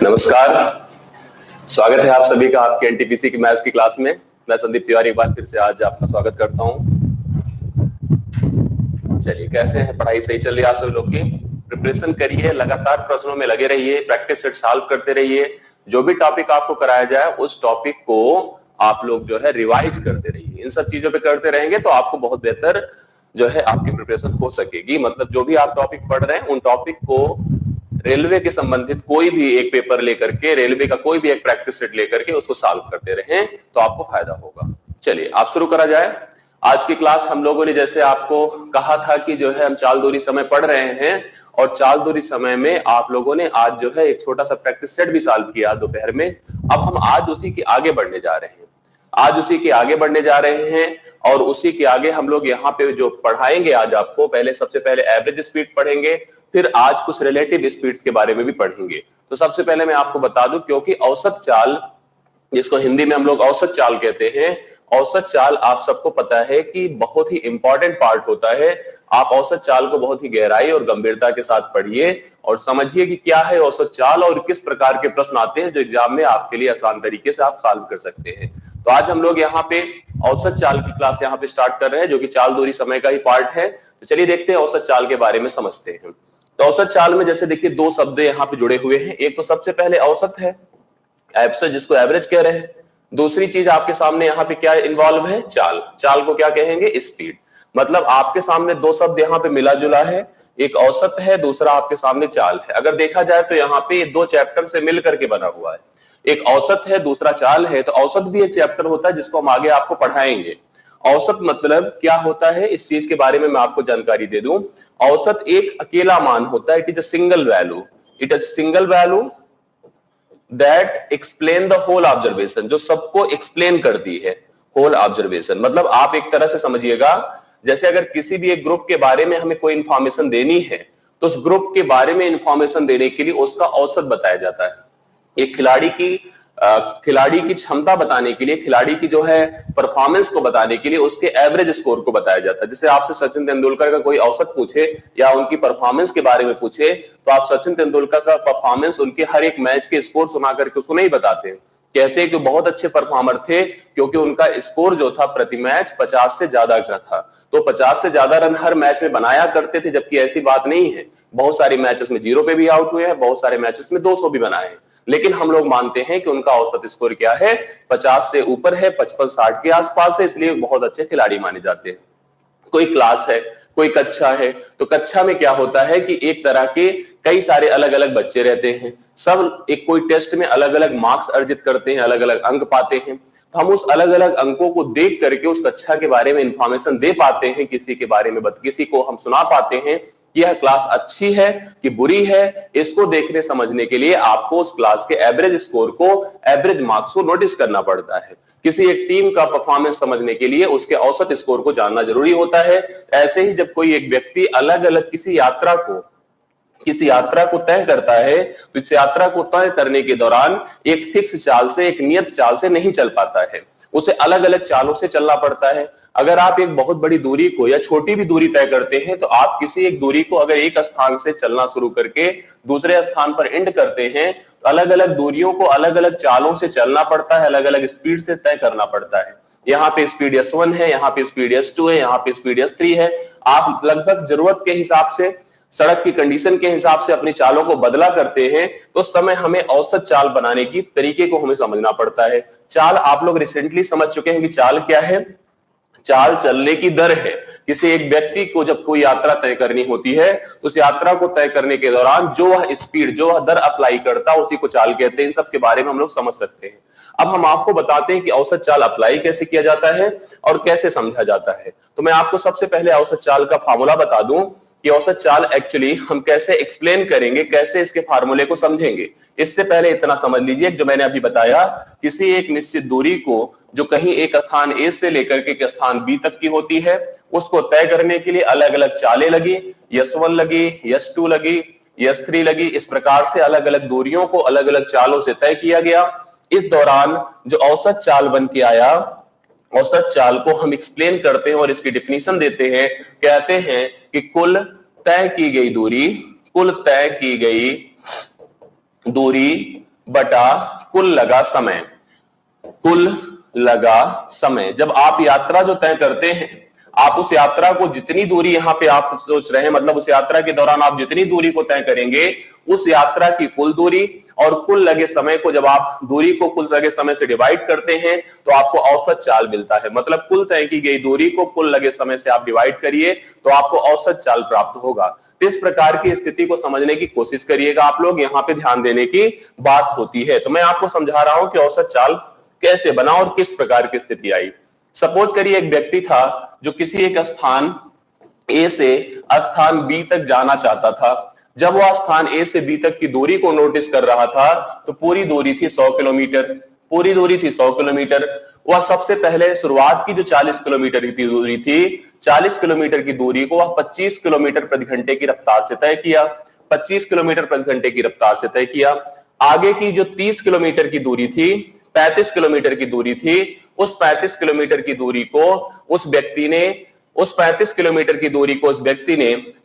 नमस्कार। स्वागत है आप सभी का आपके एनटीपीसी की मैथ्स की क्लास में। मैं संदीप तिवारी एक बार फिर से आज आपका स्वागत करता हूं। चलिए, कैसे हैं? पढ़ाई सही चल रही है आप सभी लोग की? प्रिपरेशन करिए, लगातार प्रश्नों में लगे रहिए, प्रैक्टिस सेट सॉल्व करते रहिए। जो भी टॉपिक आपको कराया जाए उस टॉपिक को आप लोग जो है रिवाइज करते रहिए। इन सब चीजों पे करते रहेंगे तो आपको बहुत बेहतर जो है आपकी प्रिपरेशन हो सकेगी। मतलब जो भी आप टॉपिक पढ़ रहे हैं उन टॉपिक को रेलवे के संबंधित कोई भी एक पेपर लेकर के, रेलवे का कोई भी एक प्रैक्टिस सेट लेकर के उसको सॉल्व करते रहें तो आपको फायदा होगा। चलिए आप शुरू करा जाए। आज की क्लास हम लोगों ने जैसे आपको कहा था कि जो है हम चाल दूरी समय पढ़ रहे हैं और चाल दूरी समय में आप लोगों ने आज जो है एक छोटा सा प्रैक्टिस सेट भी सॉल्व किया दोपहर में। अब हम आज उसी के आगे बढ़ने जा रहे हैं। आज उसी के आगे बढ़ने जा रहे हैं और उसी के आगे हम लोग यहाँ पे जो पढ़ाएंगे आज आपको, पहले सबसे पहले एवरेज स्पीड पढ़ेंगे, फिर आज कुछ रिलेटिव स्पीड्स के बारे में भी पढ़ेंगे। तो सबसे पहले मैं आपको बता दूं, क्योंकि औसत चाल, जिसको हिंदी में हम लोग औसत चाल कहते हैं, औसत चाल आप सबको पता है कि बहुत ही इंपॉर्टेंट पार्ट होता है। आप औसत चाल को बहुत ही गहराई और गंभीरता के साथ पढ़िए और समझिए कि क्या है औसत चाल और किस प्रकार के प्रश्न आते हैं जो एग्जाम में आपके लिए आसान तरीके से आप सॉल्व कर सकते हैं। तो आज हम लोग यहाँ पे औसत चाल की क्लास यहाँ पे स्टार्ट कर रहे हैं, जो कि चाल दूरी समय का ही पार्ट है। तो चलिए देखते हैं औसत चाल के बारे में समझते हैं। तो औसत चाल में जैसे देखिए दो शब्द यहाँ पे जुड़े हुए हैं। एक तो सबसे पहले औसत है, एब्सोल्यूट, जिसको एवरेज कह रहे हैं। दूसरी चीज आपके सामने यहाँ पे क्या इन्वॉल्व है? चाल। चाल को क्या कहेंगे? स्पीड। मतलब आपके सामने दो शब्द यहाँ पे मिला जुला है, एक औसत है, दूसरा आपके सामने चाल है। अगर देखा जाए तो यहाँ पे दो चैप्टर से मिल करके बना हुआ है, एक औसत है, दूसरा चाल है। तो औसत भी एक चैप्टर होता है जिसको हम आगे आपको पढ़ाएंगे। औसत मतलब क्या होता है, इस चीज के बारे में मैं आपको जानकारी दे दूं। औसत एक अकेला मान होता है, it is a single value, it is single value that explain the whole observation, जो सबको एक्सप्लेन करती है। होल ऑब्जर्वेशन मतलब आप एक तरह से समझिएगा, जैसे अगर किसी भी एक ग्रुप के बारे में हमें कोई इंफॉर्मेशन देनी है तो उस ग्रुप के बारे में इंफॉर्मेशन देने के लिए उसका औसत बताया जाता है। एक खिलाड़ी की क्षमता बताने के लिए, खिलाड़ी की जो है परफॉर्मेंस को बताने के लिए उसके एवरेज स्कोर को बताया जाता है। जैसे आपसे सचिन तेंदुलकर का कोई औसत पूछे या उनकी परफॉर्मेंस के बारे में पूछे तो आप सचिन तेंदुलकर का परफॉर्मेंस, उनके हर एक मैच के स्कोर सुना करके उसको नहीं बताते, कहते हैं कि बहुत अच्छे परफॉर्मर थे क्योंकि उनका स्कोर जो था प्रति मैच 50 से ज्यादा का था। तो 50 से ज्यादा रन हर मैच में बनाया करते थे, जबकि ऐसी बात नहीं है। बहुत सारे मैचेस में 0 पे भी आउट हुए हैं, बहुत सारे मैचेस में 200 भी बनाए हैं, लेकिन हम लोग मानते हैं कि उनका औसत स्कोर क्या है? 50 से ऊपर है, 55-60 के आसपास है, इसलिए बहुत अच्छे खिलाड़ी माने जाते हैं। कोई क्लास है, कोई कक्षा है, तो कक्षा में क्या होता है कि एक तरह के कई सारे अलग अलग बच्चे रहते हैं, सब एक कोई टेस्ट में अलग अलग मार्क्स अर्जित करते हैं, अलग अलग अंक पाते हैं। तो हम उस अलग अलग अंकों को देख करके उस कक्षा के बारे में इंफॉर्मेशन दे पाते हैं, किसी के बारे में किसी को हम सुना पाते हैं कि यह क्लास अच्छी है कि बुरी है। इसको देखने समझने के लिए आपको उस क्लास के एवरेज स्कोर को, एवरेज मार्क्स को नोटिस करना पड़ता है। किसी एक टीम का परफॉर्मेंस समझने के लिए उसके औसत स्कोर को जानना जरूरी होता है। ऐसे ही जब कोई एक व्यक्ति अलग अलग किसी यात्रा को तय करता है तो इस यात्रा को तय करने के दौरान एक फिक्स चाल से, एक नियत चाल से नहीं चल पाता है, उसे अलग अलग चालों से चलना पड़ता है। अगर आप एक बहुत बड़ी दूरी को या छोटी भी दूरी तय करते हैं तो आप किसी एक दूरी को अगर एक स्थान से चलना शुरू करके दूसरे स्थान पर एंड करते हैं तो अलग अलग दूरियों को अलग अलग चालों से चलना पड़ता है, अलग अलग स्पीड से तय करना पड़ता है। यहाँ पे स्पीड S1 है, यहाँ पे स्पीड S2 है, यहाँ पे स्पीड S3 है। आप लगभग जरूरत के हिसाब से, सड़क की कंडीशन के हिसाब से अपनी चालों को बदला करते हैं। तो उस समय हमें औसत चाल बनाने की तरीके को हमें समझना पड़ता है। चाल आप लोग रिसेंटली समझ चुके हैं कि चाल क्या है। चाल चलने की दर है। किसी एक व्यक्ति को जब कोई यात्रा तय करनी होती है तो उस यात्रा को तय करने के दौरान जो वह स्पीड, जो वह दर अप्लाई करता है, उसी को चाल कहते हैं। इन सब के बारे में हम लोग समझ सकते हैं। अब हम आपको बताते हैं कि औसत चाल अप्लाई कैसे किया जाता है और कैसे समझा जाता है। तो मैं आपको सबसे पहले औसत चाल का फार्मूला बता दूं कि औसत चाल एक्चुअली हम कैसे एक्सप्लेन करेंगे, कैसे इसके फार्मूले को समझेंगे। इससे पहले इतना समझ लीजिए, जो मैंने अभी बताया, किसी एक निश्चित दूरी को जो कहीं एक स्थान A से लेकर के एक स्थान B तक की होती है, उसको तय करने के लिए अलग अलग चालें लगी, S1 लगी, S2 लगी, S3 लगी। इस प्रकार से अलग अलग दूरियों को अलग अलग चालों से तय किया गया। इस दौरान जो औसत चाल बन के आया, औसत चाल को हम एक्सप्लेन करते हैं और इसकी डिफिनीशन देते हैं। कहते हैं कि कुल तय की गई दूरी बटा कुल लगा समय। कुल लगा समय, जब आप यात्रा जो तय करते हैं, आप उस यात्रा को जितनी दूरी यहां पे आप सोच रहे हैं, मतलब उस यात्रा के दौरान आप जितनी दूरी को तय करेंगे, उस यात्रा की कुल दूरी और कुल लगे समय को जब आप दूरी को कुल लगे समय से डिवाइड करते हैं तो आपको औसत चाल मिलता है। मतलब कुल तय की गई दूरी को कुल लगे समय से आप डिवाइड करिए तो आपको औसत चाल प्राप्त होगा। तो इस प्रकार की स्थिति को समझने की कोशिश करिएगा आप लोग, यहां पे ध्यान देने की बात होती है। तो मैं आपको समझा रहा हूं कि औसत चाल कैसे बना और किस प्रकार की स्थिति आई। सपोज करिए एक व्यक्ति था जो किसी एक स्थान ए से स्थान बी तक जाना चाहता था। जब वह स्थान ए से बी तक की दूरी को नोटिस कर रहा था तो पूरी दूरी थी 100 किलोमीटर। पूरी दूरी थी 100 किलोमीटर। वह सबसे पहले शुरुआत की जो 40 किलोमीटर की दूरी थी, 40 किलोमीटर की दूरी को वह 25 किलोमीटर प्रति घंटे की रफ्तार से तय किया। 25 किलोमीटर प्रति घंटे की रफ्तार से तय किया। आगे की जो 30 किलोमीटर की दूरी थी, 35 किलोमीटर की दूरी थी, उस 35 किलोमीटर की दूरी को उस व्यक्ति ने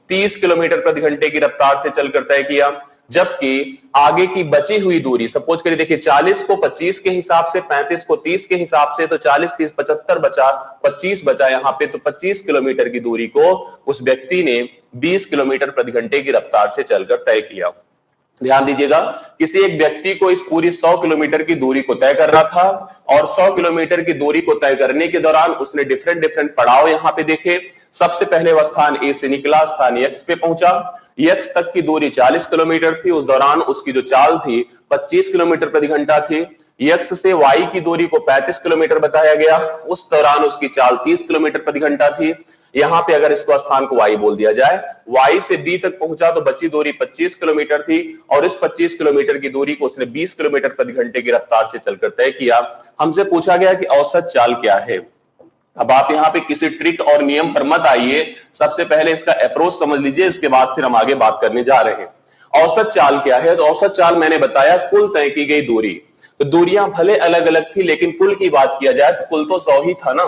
30 किलोमीटर प्रति घंटे की रफ्तार से चलकर तय किया। जबकि आगे की बची हुई दूरी, सपोज करिए देखिए 40 को 25 के हिसाब से, 35 को 30 के हिसाब से, तो 40 30 75 बचा, 25 बचा यहां पे। तो 25 किलोमीटर की दूरी को उस व्यक्ति ने 20 किलोमीटर प्रति घंटे की रफ्तार से चलकर तय किया। ध्यान दीजिएगा, किसी एक व्यक्ति को इस पूरी 100 किलोमीटर की दूरी को तय करना था और 100 किलोमीटर की दूरी को तय करने के दौरान उसने डिफरेंट पड़ाव यहां पे देखे। सबसे पहले वह स्थान ए से निकला, स्थान एक्स पे पहुंचा। एक्स तक की दूरी 40 किलोमीटर थी। उस दौरान उसकी जो चाल थी 25 किलोमीटर प्रति घंटा थी। एक्स से वाई की दूरी को 35 किलोमीटर बताया गया। उस दौरान उसकी चाल 30 किलोमीटर प्रति घंटा थी। यहां पे अगर इसको स्थान को वाई बोल दिया जाए, वाई से बी तक पहुंचा तो बची दूरी 25 किलोमीटर थी और इस 25 किलोमीटर की दूरी को उसने 20 किलोमीटर प्रति घंटे की रफ्तार से चलकर तय किया। हमसे पूछा गया कि औसत चाल क्या है। अब आप यहां पे किसी ट्रिक और नियम पर मत आइए, सबसे पहले इसका अप्रोच समझ लीजिए, इसके बाद फिर हम आगे बात करने जा रहे हैं। औसत चाल क्या है? तो औसत चाल मैंने बताया कुल तय की गई दूरी। तो दूरियां भले अलग अलग थी लेकिन कुल की बात किया जाए तो कुल तो 100 ही था ना,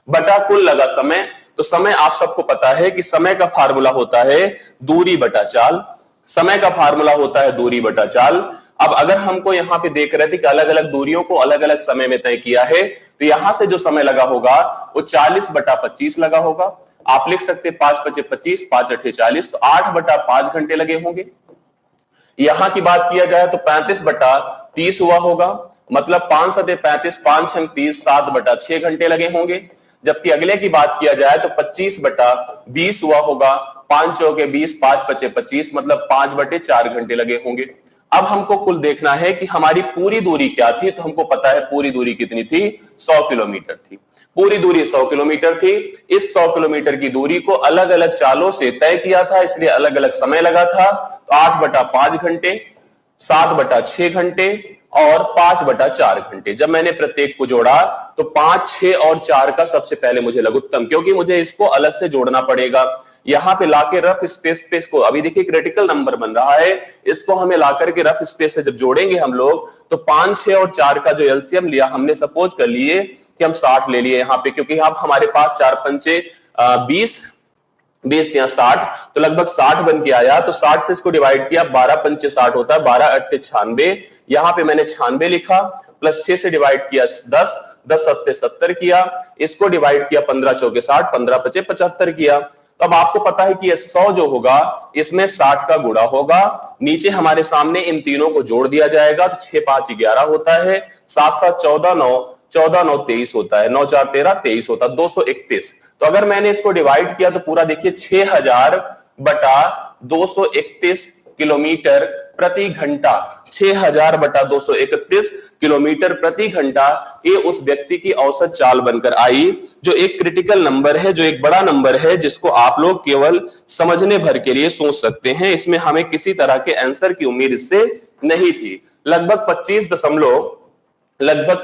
बटा कुल लगा समय। तो समय आप सबको पता है कि समय का फार्मूला होता है दूरी बटा चाल। समय का फार्मूला होता है दूरी बटा चाल। अब अगर हमको यहां पे देख रहे थे कि अलग अलग दूरियों को अलग अलग समय में तय किया है, तो यहां से जो समय लगा होगा वो 40 बटा 25 लगा होगा। आप लिख सकते 5 बचे 25, 5 अठे 40, तो 8 बटा 5 घंटे लगे होंगे। यहां की बात किया जाए तो 35 बटा 30 हुआ होगा, मतलब 5 सते 35, 5 छंग 30, 7 बटा 6 घंटे लगे होंगे। जबकि अगले की बात किया जाए तो 25 बटा 20 हुआ होगा, 5 चौके 20, 5 बचे 25, मतलब 5 बटे 4 घंटे लगे होंगे। अब हमको कुल देखना है कि हमारी पूरी दूरी क्या थी। तो हमको पता है पूरी दूरी कितनी थी, 100 किलोमीटर थी। पूरी दूरी 100 किलोमीटर थी। इस 100 किलोमीटर की दूरी को अलग अलग चालों से तय किया था, इसलिए अलग अलग समय लगा था। तो 8 बटा 5 घंटे, 7 बटा 6 घंटे और 5 बटा 4 घंटे। जब मैंने प्रत्येक को जोड़ा तो 5, 6 और 4 का सबसे पहले मुझे लघुत्तम, क्योंकि मुझे इसको अलग से जोड़ना पड़ेगा। यहां पे लाके रफ स्पेस पे इसको, अभी देखिए क्रिटिकल नंबर बन रहा है, इसको हमें लाकर के रफ स्पेस से जब जोड़ेंगे हम लोग तो 5, 6 और 4 का जो एलसीएम लिया हमने, सपोज कर लिए कि हम 60 ले लिए यहां पे, क्योंकि यहां हमारे पास 4 पंचे 20, 20 या 60, तो लगभग 60 बन के आया। तो 60 से इसको डिवाइड किया, 12 पंचे 60 होता है, 12 अट्ठे 96। यहां पे मैंने 96 लिखा, प्लस 6 से डिवाइड किया 10, 10 सत्ते 70 किया, इसको डिवाइड किया 15 चौके 60, 15 पचे 75 किया। तो अब आपको पता है कि ये 100 जो होगा इसमें 60 का गुणा होगा। नीचे हमारे सामने इन तीनों को जोड़ दिया जाएगा, तो 6 5 11 होता है, 7 7 14 9, 14 9 23 होता है, 9 4 13 23 होता है, 231। तो अगर मैंने इसको डिवाइड किया तो पूरा देखिए 6000 बटा 231 किलोमीटर प्रति घंटा, 6000 बटा 231 किलोमीटर प्रति घंटा, ये उस व्यक्ति की औसत चाल बनकर आई, जो एक क्रिटिकल नंबर है, जो एक बड़ा नंबर है, जिसको आप लोग केवल समझने भर के लिए सोच सकते हैं। इसमें हमें किसी तरह के आंसर की उम्मीद इससे नहीं थी। लगभग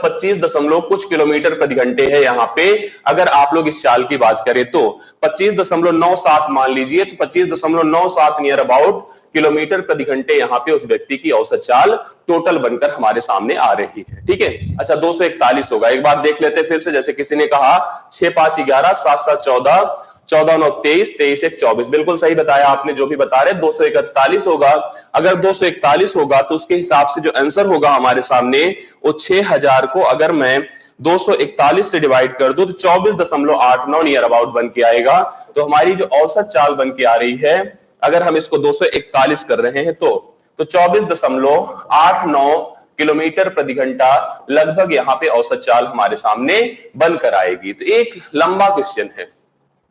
25 दशमलव कुछ किलोमीटर प्रति घंटे है यहाँ पे। अगर आप लोग इस चाल की बात करें तो 25.97 मान लीजिए, तो 25.97 नियर अबाउट किलोमीटर प्रति घंटे यहाँ पे उस व्यक्ति की औसत चाल टोटल बनकर हमारे सामने आ रही है। ठीक है, अच्छा 241 होगा। एक बार देख लेते फिर से, जैसे किसी ने कहा 6 5 11, 7 7 14, 14 9 23, 23 1 24, बिल्कुल सही बताया आपने जो भी बता रहे। 241 होगा। अगर 241 होगा तो उसके हिसाब से जो आंसर होगा हमारे सामने वो 6000 को अगर मैं 241 से डिवाइड कर दूं तो 24.89 नियर अबाउट बन के आएगा। तो हमारी जो औसत चाल बन के आ रही है, अगर हम इसको 241 कर रहे हैं तो 24.89 किलोमीटर प्रति घंटा लगभग यहां पे औसत चाल हमारे सामने बनकर आएगी। तो एक लंबा क्वेश्चन है,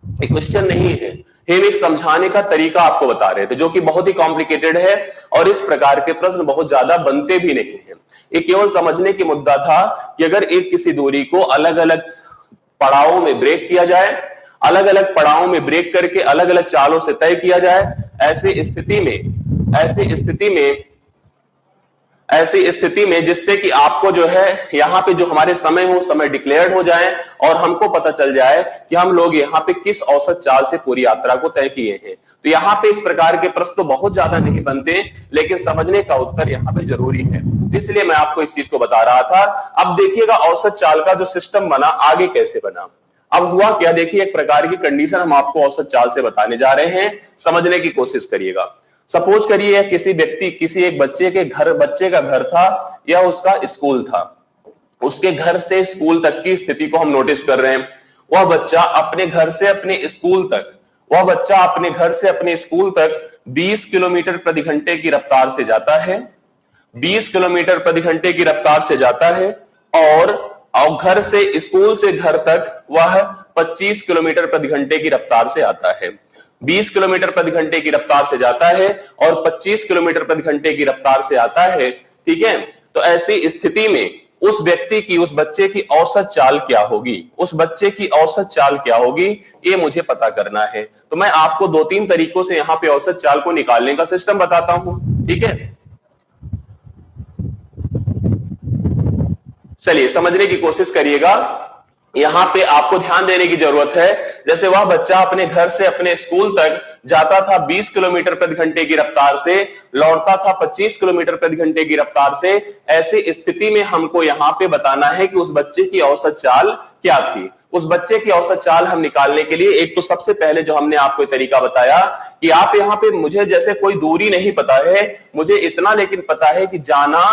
एक क्वेश्चन नहीं है, हम एक समझाने का तरीका आपको बता रहे थे जो कि बहुत ही कॉम्प्लिकेटेड है और इस प्रकार के प्रश्न बहुत ज्यादा बनते भी नहीं है। ये केवल समझने की मुद्दा था कि अगर एक किसी दूरी को अलग अलग पड़ावों में ब्रेक किया जाए, अलग अलग पड़ावों में ब्रेक करके अलग अलग चालों से तय किया जाए, ऐसी स्थिति में जिससे कि आपको जो है यहां पे जो हमारे समय हो, समय डिक्लेयर्ड हो जाए और हमको पता चल जाए कि हम लोग यहाँ पे किस औसत चाल से पूरी यात्रा को तय किए हैं। तो यहाँ पे इस प्रकार के प्रश्न तो बहुत ज्यादा नहीं बनते, लेकिन समझने का उत्तर यहाँ पे जरूरी है, इसलिए मैं आपको इस चीज को बता रहा था। अब देखिएगा औसत चाल का जो सिस्टम बना आगे कैसे बना। अब हुआ क्या, देखिए एक प्रकार की कंडीशन हम आपको औसत चाल से बताने जा रहे हैं, समझने की कोशिश करिएगा। सपोज करिए किसी एक बच्चे का घर था या उसका स्कूल था, उसके घर से स्कूल तक की स्थिति को हम नोटिस कर रहे हैं। वह बच्चा अपने घर से अपने स्कूल तक 20 किलोमीटर प्रति घंटे की रफ्तार से जाता है, 20 किलोमीटर प्रति घंटे की रफ्तार से जाता है और घर से स्कूल से घर तक वह 25 किलोमीटर प्रति घंटे की रफ्तार से आता है। 20 किलोमीटर प्रति घंटे की रफ्तार से जाता है और 25 किलोमीटर प्रति घंटे की रफ्तार से आता है, ठीक है। तो ऐसी स्थिति में उस बच्चे की औसत चाल क्या होगी, ये मुझे पता करना है। तो मैं आपको 2-3 तरीकों से यहां पे औसत चाल को निकालने का सिस्टम बताता हूं, ठीक है। चलिए समझने की कोशिश करिएगा। यहां पे आपको ध्यान देने की जरूरत है, जैसे वह बच्चा अपने घर से अपने स्कूल तक जाता था 20 किलोमीटर प्रति घंटे की रफ्तार से, लौटता था 25 किलोमीटर प्रति घंटे की रफ्तार से। ऐसी स्थिति में हमको यहां पे बताना है कि उस बच्चे की औसत चाल क्या थी। उस बच्चे की औसत चाल हम निकालने के लिए एक तो सबसे पहले जो हमने आपको तरीका बताया कि आप यहाँ पे, मुझे जैसे कोई दूरी नहीं पता है, मुझे इतना लेकिन पता है कि जाना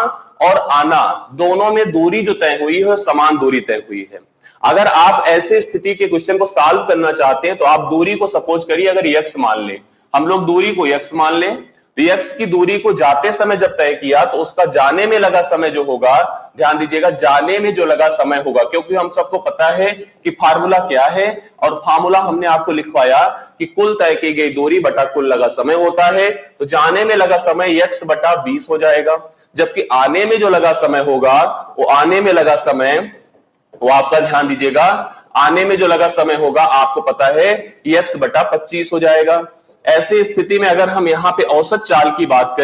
और आना दोनों में दूरी जो तय हुई है समान दूरी तय हुई है। अगर आप ऐसे स्थिति के क्वेश्चन को सॉल्व करना चाहते हैं तो आप दूरी को सपोज करिए अगर x मान लें, हम लोग दूरी को x मान लें, तो x की दूरी को जाते समय जब तय किया तो उसका जाने में लगा समय जो होगा, ध्यान दीजिएगा, जाने में जो लगा समय होगा, क्योंकि हम सबको पता है कि फार्मूला क्या है और फार्मूला हमने आपको लिखवाया कि कुल तय की गई दूरी बटा कुल लगा समय होता है। तो जाने में लगा समय x बटा 20 हो जाएगा, जबकि आने में जो लगा समय होगा वो आपका ध्यान दीजिएगा, आने में जो लगा समय होगा आपको पता है कि x बटा 25 हो जाएगा। ऐसी स्थिति में अगर हम यहाँ पे औसत चाल की बात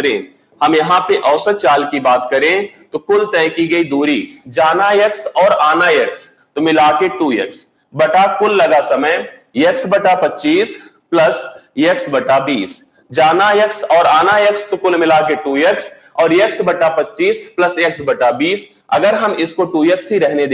करें, तो कुल तय की गई दूरी जाना x और आना x तो मिला के 2x बटा कुल लगा समय x बटा 25 प्लस x बटा 20। जाना x और आना x तो कुल मिला के 2x और x बटा 25 प्लस x बटा 20। अगर हम इसको 2x ही रहने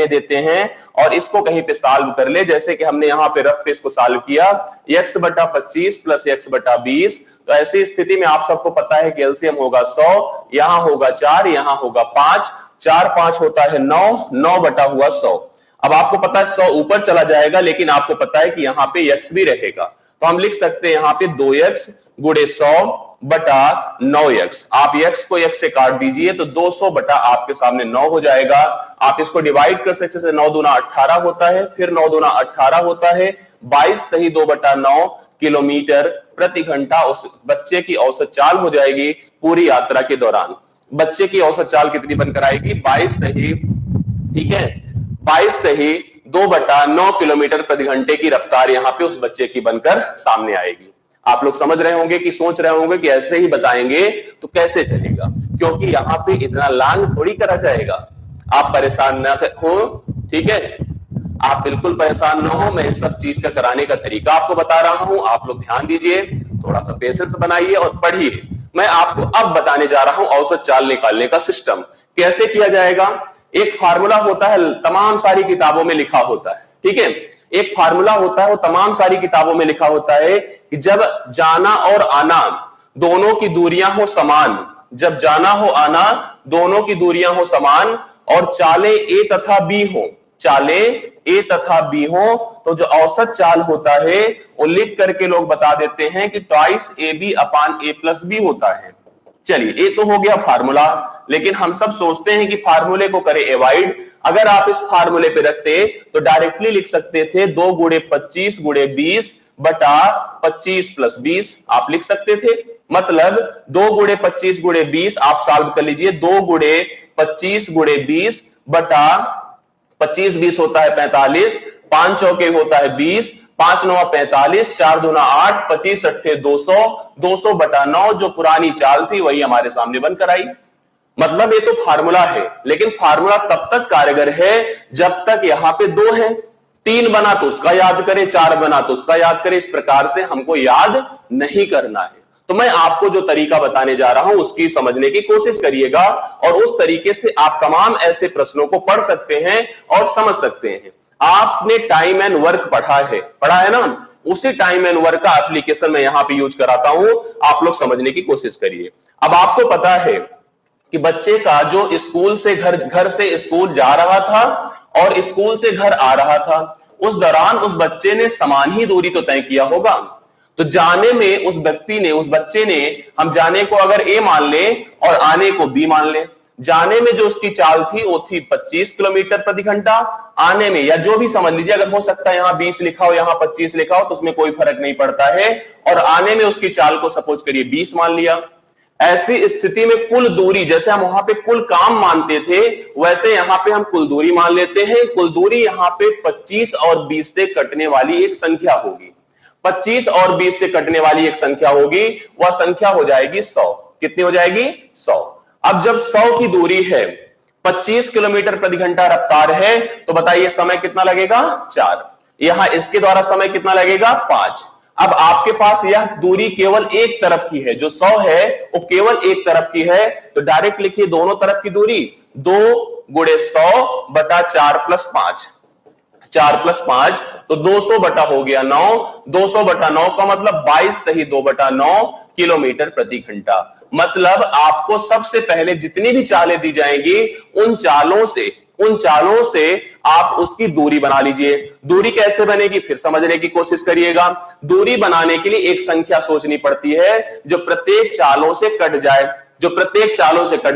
देते हैं और इसको कहीं पे सॉल्व कर ले, जैसे कि हमने यहाँ पे रफ पे इसको सॉल्व किया, x बटा 25 प्लस x बटा 20। तो ऐसी स्थिति में आप सबको पता है कि एलसीएम होगा 100, यहां होगा 4, यहां होगा 5, 4 5 होता है 9, 9 बटा हुआ 100। अब आपको पता है 100 ऊपर चला जाएगा, लेकिन आपको पता है कि यहाँ पे x भी रहेगा, तो हम लिख सकते हैं यहाँ पे 2x गुणे 100 बटा 9x। आप x को x से काट दीजिए तो 200 बटा आपके सामने 9 हो जाएगा। आप इसको डिवाइड कर सकते हैं, 9 दूना 18 होता है, फिर 9 दूना 18 होता है 22 सही 2 बटा 9 किलोमीटर प्रति घंटा उस बच्चे की औसत चाल हो जाएगी पूरी यात्रा के दौरान। बच्चे की औसत चाल कितनी बनकर आएगी, 22 सही, ठीक है, 22 सही 2 बटा 9 किलोमीटर प्रति घंटे की रफ्तार यहाँ पे उस बच्चे की बनकर सामने आएगी। आप लोग समझ रहे होंगे कि सोच रहे होंगे कि ऐसे ही बताएंगे तो कैसे चलेगा, क्योंकि यहाँ पे इतना लॉन्ग थोड़ी करा जाएगा। आप परेशान ना हो, ठीक है, आप बिल्कुल परेशान ना हो, मैं इस सब चीज का कराने का तरीका आपको बता रहा हूं। आप लोग ध्यान दीजिए, थोड़ा सा पेशेंस बनाइए और पढ़िए। मैं आपको अब बताने जा रहा हूं औसत चाल निकालने का सिस्टम कैसे किया जाएगा। एक फार्मूला होता है, तमाम सारी किताबों में लिखा होता है, ठीक है। एक फार्मूला होता है, वो तमाम सारी किताबों में लिखा होता है कि जब जाना और आना दोनों की दूरियां हो समान, जब जाना हो आना दोनों की दूरियां हो समान और चाले ए तथा बी हो, चाले ए तथा बी हो, तो जो औसत चाल होता है वो लिख करके लोग बता देते हैं कि twice a b upon a plus b होता है। चलिए, ये तो हो गया फार्मूला, लेकिन हम सब सोचते हैं कि फार्मूले को करें एवॉइड। अगर आप इस फार्मूले पे रखते तो डायरेक्टली लिख सकते थे 2 गुणे 25 गुणे 20 बटा 25 प्लस 20 आप लिख सकते थे। मतलब 2 गुणे 25 गुणे 20 आप सॉल्व कर लीजिए, 2 गुणे 25 गुणे 20 बटा 25 20 होता है 45, 5 चौके होता है 20, 5 9 45, 4 दूना 8, 25 अट्ठे 200, 200 बटा 9 जो पुरानी चाल थी वही हमारे सामने बनकर आई। मतलब ये तो फार्मूला है, लेकिन फार्मूला तब तक कारगर है जब तक यहां पे 2 है। 3 बना तो उसका याद करें, 4 बना तो उसका याद करें, इस प्रकार से हमको याद नहीं करना है। तो मैं आपको जो तरीका बताने जा रहा हूं उसकी समझने की कोशिश करिएगा और उस तरीके से आप तमाम ऐसे प्रश्नों को पढ़ सकते हैं और समझ सकते हैं। आपने टाइम एंड वर्क पढ़ा है ना, उसी टाइम एंड वर्क का एप्लीकेशन मैं यहां पे यूज कराता हूं, आप लोग समझने की कोशिश करिए। अब आपको पता है कि बच्चे का जो स्कूल से घर से स्कूल जा रहा था और स्कूल से घर आ रहा था, उस दौरान उस बच्चे ने समान ही दूरी तो तय किया होगा। तो जाने में उस बच्चे ने हम जाने को अगर ए मान लें और आने को बी मान लें, जाने में जो उसकी चाल थी वो थी 25 किलोमीटर प्रति घंटा, आने में या जो भी समझ लीजिए, अगर हो सकता है यहां 20 लिखा हो यहां 25 लिखा हो तो उसमें कोई फर्क नहीं पड़ता है, और आने में उसकी चाल को सपोज करिए 20 मान लिया। ऐसी स्थिति में कुल दूरी, जैसे हम वहां पे कुल काम मानते थे वैसे यहां पे हम कुल दूरी मान लेते हैं। कुल दूरी यहां पे 25 और 20 से कटने वाली एक संख्या होगी, 25 और 20 से कटने वाली एक संख्या होगी, वह संख्या हो जाएगी 100। कितनी हो जाएगी? 100। अब जब 100 की दूरी है, 25 किलोमीटर प्रति घंटा रफ्तार है, तो बताइए समय कितना लगेगा? 4। यहां इसके द्वारा समय कितना लगेगा? 5। अब आपके पास यह दूरी केवल एक तरफ की है, जो 100 है वो केवल एक तरफ की है, तो डायरेक्ट लिखिए दोनों तरफ की दूरी 2 गुणे 100 बटा 4 प्लस 5, 4 प्लस 5 तो 200 बटा हो गया 9, 200 बटा 9 का मतलब 22 सही 2 बटा 9 किलोमीटर प्रति घंटा। मतलब आपको सबसे पहले जितनी भी चालें दी जाएंगी उन चालों से आप उसकी दूरी बना लीजिए। दूरी कैसे बनेगी फिर समझने की कोशिश करिएगा। दूरी बनाने के लिए एक संख्या सोचनी पड़ती है जो प्रत्येक चालों से कट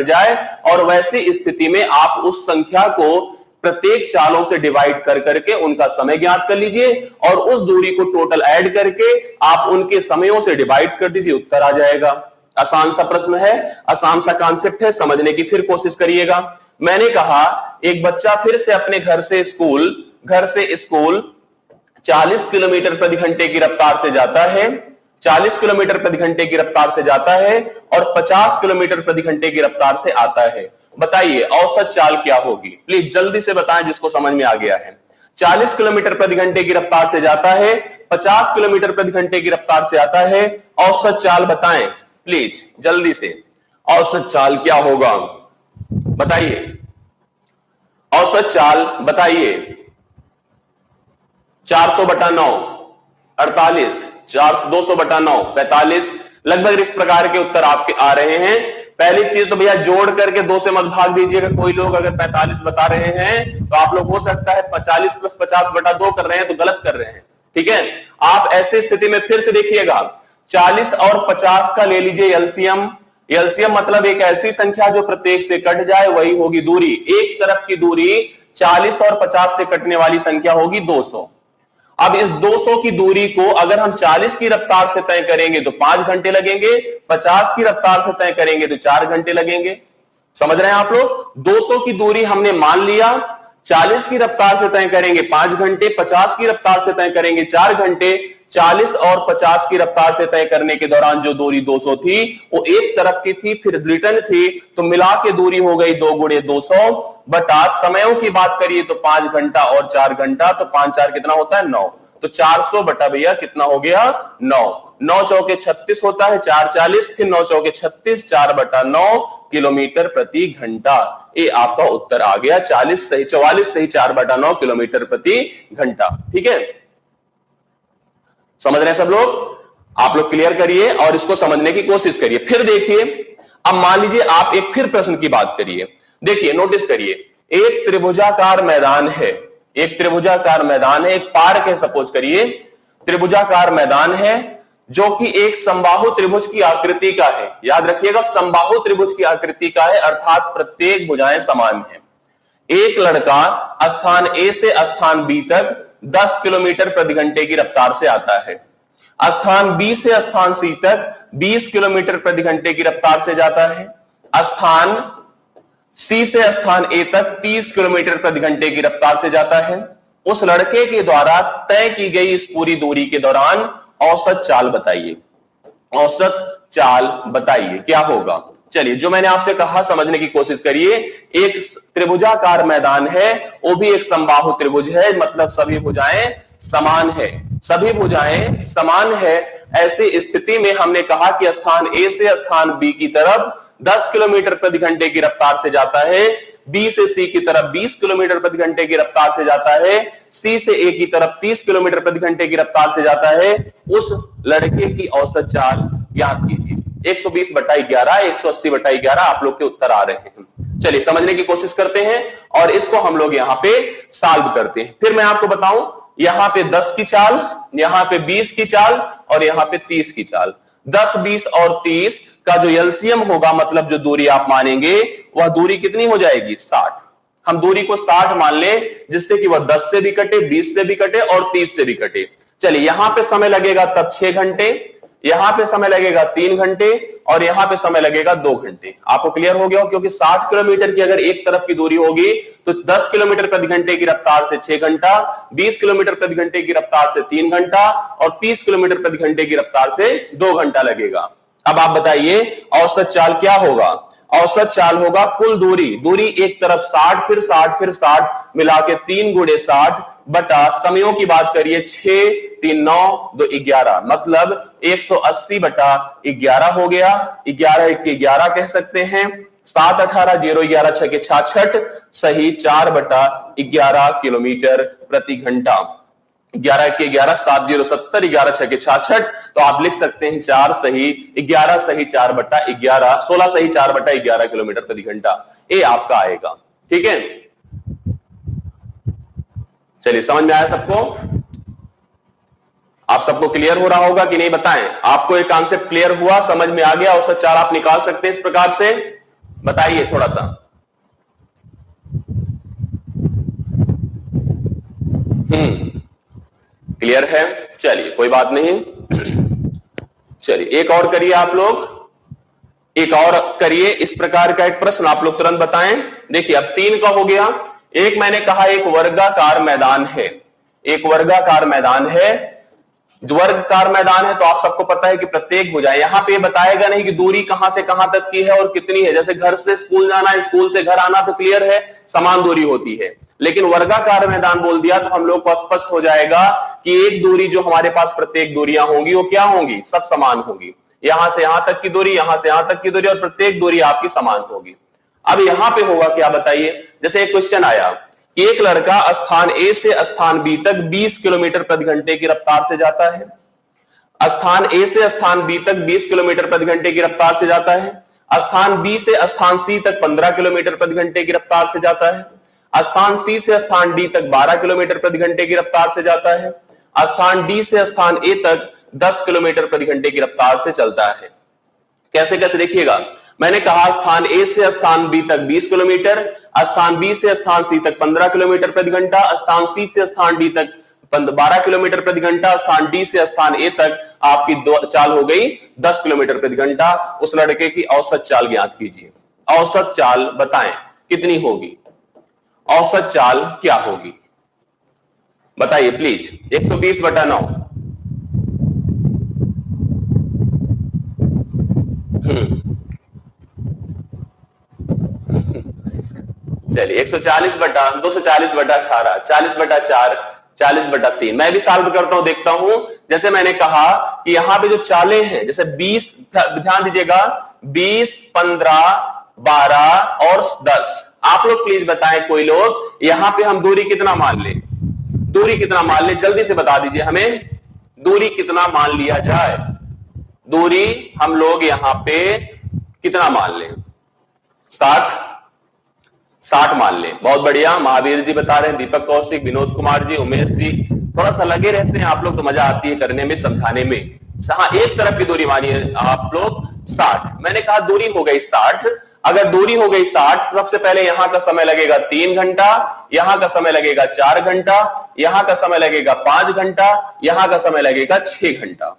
जाए, और वैसी स्थिति में आप उस संख्या को प्रत्येक चालों से डिवाइड कर करके उनका समय ज्ञात कर लीजिए और उस दूरी को टोटल ऐड करके आप उनके समयों से डिवाइड कर दीजिए, उत्तर आ जाएगा। आसान सा प्रश्न है, आसान सा कॉन्सेप्ट है, समझने की फिर कोशिश करिएगा। मैंने कहा एक बच्चा फिर से अपने घर से स्कूल 40 किलोमीटर प्रति घंटे की रफ्तार से जाता है, 40 किलोमीटर प्रति घंटे की रफ्तार से जाता है और 50 किलोमीटर प्रति घंटे की रफ्तार से आता है। बताइए औसत चाल क्या होगी? प्लीज जल्दी से बताएं जिसको समझ में आ गया है। 40 किलोमीटर प्रति घंटे की रफ्तार से जाता है, 50 किलोमीटर प्रति घंटे की रफ्तार से आता है, औसत चाल बताएं प्लीज जल्दी से। औसत चाल क्या होगा बताइए, औसत चाल बताइए। 400 बटा 9 48, 200 बटा 9 45, लगभग इस प्रकार के उत्तर आपके आ रहे हैं। पहली चीज तो भैया जोड़ करके 2 से मत भाग दीजिएगा। कोई लोग अगर 45 बता रहे हैं तो आप लोग हो सकता है 40 प्लस 50 बटा 2 कर रहे हैं तो गलत कर रहे हैं, ठीक है। आप ऐसी स्थिति में फिर से देखिएगा 40 और 50 का ले लीजिए एलसीएम। एलसीएम मतलब एक ऐसी संख्या जो प्रत्येक से कट जाए वही होगी दूरी। एक तरफ की दूरी 40 और 50 से कटने वाली संख्या होगी 200। अब इस 200 की दूरी को अगर हम 40 की रफ्तार से तय करेंगे तो 5 घंटे लगेंगे, 50 की रफ्तार से तय करेंगे तो 4 घंटे लगेंगे। समझ रहे हैं आप लोग? 200 की दूरी हमने मान लिया, 40 की रफ्तार से तय करेंगे 5 घंटे, 50 की रफ्तार से तय करेंगे 4 घंटे। 40 और 50 की रफ्तार से तय करने के दौरान जो दूरी 200 थी वो एक तरफ की थी, फिर रिटर्न थी, तो मिला के दूरी हो गई 2 गुणे 200 बटा समयों की बात करिए तो 5 घंटा और 4 घंटा, तो 5 4 कितना होता है 9, तो 400 बटा भैया कितना हो गया 9। 9 चौके 36 होता है, 440, फिर 9 चौके 36, 4/9 किलोमीटर प्रति घंटा। ये आपका उत्तर आ गया 44 सही 4/9 किलोमीटर प्रति घंटा। ठीक है, समझ रहे हैं सब लोग? आप लोग क्लियर करिए और इसको समझने की कोशिश करिए। फिर देखिए, अब मान लीजिए आप एक फिर प्रश्न की बात करिए। देखिए, नोटिस करिए, एक त्रिभुजाकार मैदान है, एक त्रिभुजाकार मैदान है, एक पार्क है, सपोज करिए त्रिभुजाकार मैदान है जो कि एक समबाहु त्रिभुज की आकृति का है। याद रखिएगा, समबाहु त्रिभुज की आकृति का है, अर्थात प्रत्येक भुजाएं समान है। एक लड़का स्थान ए से स्थान बी तक 10 किलोमीटर प्रति घंटे की रफ्तार से आता है, स्थान बी से स्थान सी तक 20 किलोमीटर प्रति घंटे की रफ्तार से जाता है, स्थान सी से स्थान ए तक 30 किलोमीटर प्रति घंटे की रफ्तार से जाता है। उस लड़के के द्वारा तय की गई इस पूरी दूरी के दौरान औसत चाल बताइए। औसत चाल बताइए क्या होगा। चलिए, जो मैंने आपसे कहा समझने की कोशिश करिए। एक त्रिभुजाकार मैदान है, वो भी एक समबाहु त्रिभुज है, मतलब सभी भुजाएं समान है, सभी भुजाएं समान है। ऐसी स्थिति में हमने कहा कि स्थान ए से स्थान बी की तरफ 10 किलोमीटर प्रति घंटे की रफ्तार से जाता है, बी से सी की तरफ 20 किलोमीटर प्रति घंटे की रफ्तार से जाता है, सी से ए की तरफ 30 किलोमीटर प्रति घंटे की रफ्तार से जाता है। उस लड़के की औसत चाल ज्ञात कीजिए। 120/11, 180/11 आप लोग के उत्तर आ रहे हैं। चलिए समझने की कोशिश करते हैं और इसको हम लोग यहाँ पे सॉल्व करते हैं। फिर मैं आपको बताऊं, यहां पे 10 की चाल, यहां पे 20 की चाल और यहां पे 30 की चाल। 10, 20 और 30 का जो एलसीएम होगा, मतलब जो दूरी आप मानेंगे, वह दूरी कितनी हो जाएगी? 60। हम दूरी को 60 मान ले, जिससे कि वह 10 से भी कटे, 20 से भी कटे और 30 से भी कटे। चलिए, यहां पे समय लगेगा तब 6 घंटे, यहां पे समय लगेगा 3 घंटे और यहां पे समय लगेगा 2 घंटे। आपको क्लियर हो गया हो? क्योंकि 60 किलोमीटर की अगर एक तरफ की दूरी होगी तो 10 किलोमीटर प्रति घंटे की रफ्तार से 6 घंटा, 20 किलोमीटर प्रति घंटे की रफ्तार से 3 घंटा और 30 किलोमीटर प्रति घंटे की रफ्तार से 2 घंटा लगेगा। अब आप बताइए औसत चाल क्या होगा? औसत चाल होगा कुल दूरी, दूरी एक तरफ 60 फिर 60 फिर 60 मिला के 3 × 60 बटा समयों की बात करिए 6, 3, 9, 2, 11, मतलब 180/11 हो गया। 11 1 के 11 कह सकते हैं। 7, 18, 0, 11, 6 के 66 सही 4/11 किलोमीटर प्रति घंटा। 11 के 11, 7, 0, 70, 11, 6 के 66। तो आप लिख सकते हैं 4 सही 11 सही 4/11, 16 सही 4/11 किलोमीटर प्रति घंटा। ये आपका आएगा। ठीक है, चलिए समझ में आया सबको? आप सबको क्लियर हो रहा होगा कि नहीं, बताएं। आपको एक कॉन्सेप्ट क्लियर हुआ, समझ में आ गया? औसत चाल आप निकाल सकते हैं इस प्रकार से, बताइए थोड़ा सा। क्लियर है? चलिए कोई बात नहीं। चलिए एक और करिए आप लोग, एक और करिए इस प्रकार का एक प्रश्न, आप लोग तुरंत बताएं। देखिए अब 3 का हो गया। एक मैंने कहा एक वर्गाकार मैदान है, एक वर्गाकार मैदान है। जो वर्गाकार मैदान है तो आप सबको पता है कि प्रत्येक भुजाएं, यहां पे बताएगा नहीं कि दूरी कहां से कहां तक की है और कितनी है। जैसे घर से स्कूल जाना, स्कूल से घर आना तो क्लियर है, समान दूरी होती है। लेकिन वर्गाकार मैदान बोल दिया तो हम लोग को स्पष्ट हो जाएगा कि एक दूरी जो हमारे पास प्रत्येक दूरियां होंगी वो क्या होंगी? सब समान होगी। यहां से यहां तक की दूरी, यहां से यहां तक की दूरी और प्रत्येक दूरी आपकी समान होगी। अब यहां पे होगा क्या बताइए? जैसे एक क्वेश्चन आया कि एक लड़का स्थान ए से स्थान बी तक 20 किलोमीटर प्रति घंटे की रफ्तार से जाता है, स्थान ए से स्थान बी तक 20 किलोमीटर प्रति घंटे की रफ्तार से जाता है, स्थान बी से स्थान सी तक 15 किलोमीटर प्रति घंटे की रफ्तार से जाता है, स्थान सी से स्थान डी तक 12 किलोमीटर प्रति घंटे की रफ्तार से जाता है, स्थान डी से स्थान ए तक 10 किलोमीटर प्रति घंटे की रफ्तार से चलता है। कैसे कैसे देखिएगा, मैंने कहा स्थान ए से स्थान बी तक 20 किलोमीटर, स्थान बी से स्थान सी तक 15 किलोमीटर प्रति घंटा, स्थान सी से स्थान डी तक 12 किलोमीटर प्रति घंटा, स्थान डी से स्थान ए तक आपकी चाल हो गई 10 किलोमीटर प्रति घंटा। उस लड़के की औसत चाल ज्ञात कीजिए। औसत चाल बताएं कितनी होगी? औसत चाल क्या होगी बताइए प्लीज। 120/9। चलिए 140/240/18, 40/4 40/3। मैं भी सॉल्व करता हूं, देखता हूं। जैसे मैंने कहा कि यहां पे जो चालें हैं, जैसे 20, ध्यान दीजिएगा, 20, 15, 12 और 10। आप लोग प्लीज बताएं, कोई लोग, यहां पे हम दूरी कितना मान ले? दूरी कितना मान ले, जल्दी से बता दीजिए हमें, दूरी कितना मान लिया जाए? दूरी हम लोग यहां पे कितना मान लें? 60 मान लें। बहुत बढ़िया, महावीर जी बता रहे हैं, दीपक कौशिक, विनोद कुमार जी, उमेश जी, थोड़ा सा लगे रहते हैं आप लोग तो मजा आती है करने में, समझाने में। हाँ, एक तरफ की दूरी मानिए आप लोग 60। मैंने कहा दूरी हो गई 60। अगर दूरी हो गई 60, सबसे पहले यहां का समय लगेगा 3 घंटा, यहां का समय लगेगा 4 घंटा, यहां का समय लगेगा 5 घंटा, यहां का समय लगेगा 6 घंटा।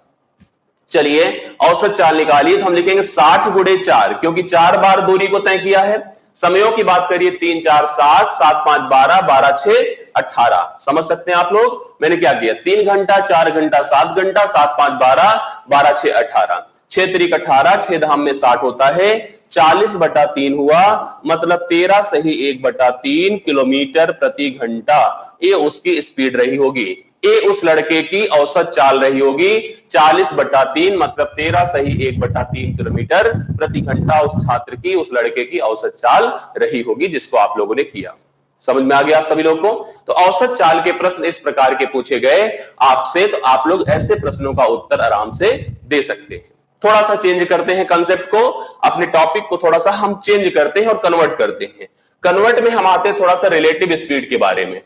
चलिए औसत चाल निकालिए, तो हम लिखेंगे 60 गुणे 4, क्योंकि 4 बार दूरी को तय किया है। समयों की बात करिए, 3 4 7, 7 5 12, 12 6 18। समझ सकते हैं आप लोग मैंने क्या किया? 3 घंटा, 4 घंटा, 7 घंटा, 7 5 12, 12 6 18, 6 त्रिक 18, 6 धाम में 60 होता है, 40/3 हुआ, मतलब 13 सही 1/3 किलोमीटर प्रति घंटा। ये उसकी स्पीड रही होगी, ये उस लड़के की औसत चाल रही होगी। 40/3 मतलब 13 सही 1/3 किलोमीटर प्रति घंटा उस छात्र की, उस लड़के की औसत चाल रही होगी, जिसको आप लोगों ने किया। समझ में आ गया आप सभी लोगों को? तो औसत चाल के प्रश्न इस प्रकार के पूछे गए आपसे, तो आप लोग ऐसे प्रश्नों का उत्तर आराम से दे सकते हैं। थोड़ा सा चेंज करते हैं कंसेप्ट को, अपने टॉपिक को थोड़ा सा हम चेंज करते हैं और कन्वर्ट करते हैं। कन्वर्ट में हम आते हैं थोड़ा सा रिलेटिव स्पीड के बारे में।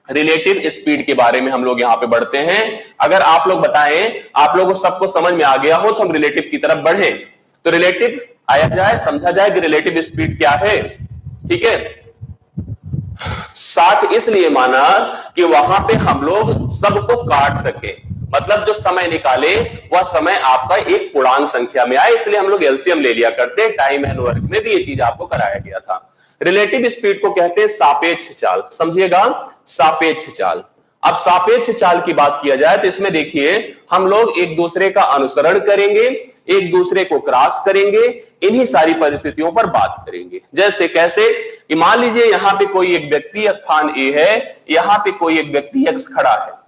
रिलेटिव स्पीड के बारे में हम लोग यहां पे बढ़ते हैं। अगर आप लोग बताएं, आप लोगों को सबको समझ में आ गया हो, तो हम रिलेटिव की तरफ बढ़े। तो रिलेटिव आया जाए, समझा जाए कि रिलेटिव स्पीड क्या है। ठीक है, 60 इसलिए माना कि वहां पे हम लोग सबको काट सके, मतलब जो समय निकाले वह समय आपका एक पूर्णांक संख्या में आए, इसलिए हम लोग एलसीएम ले लिया करते। टाइम एंड वर्क में भी ये चीज आपको कराया गया था। रिलेटिव स्पीड को कहते हैं सापेक्ष चाल। समझिएगा, सापेक्ष चाल। अब सापेक्ष चाल की बात किया जाए तो इसमें देखिए, हम लोग एक दूसरे का अनुसरण करेंगे, एक दूसरे को क्रॉस करेंगे, इन्हीं सारी परिस्थितियों पर बात करेंगे। जैसे कैसे कि मान लीजिए यहां पे कोई एक व्यक्ति स्थान ए है, यहां पे कोई एक व्यक्ति एक्स खड़ा है,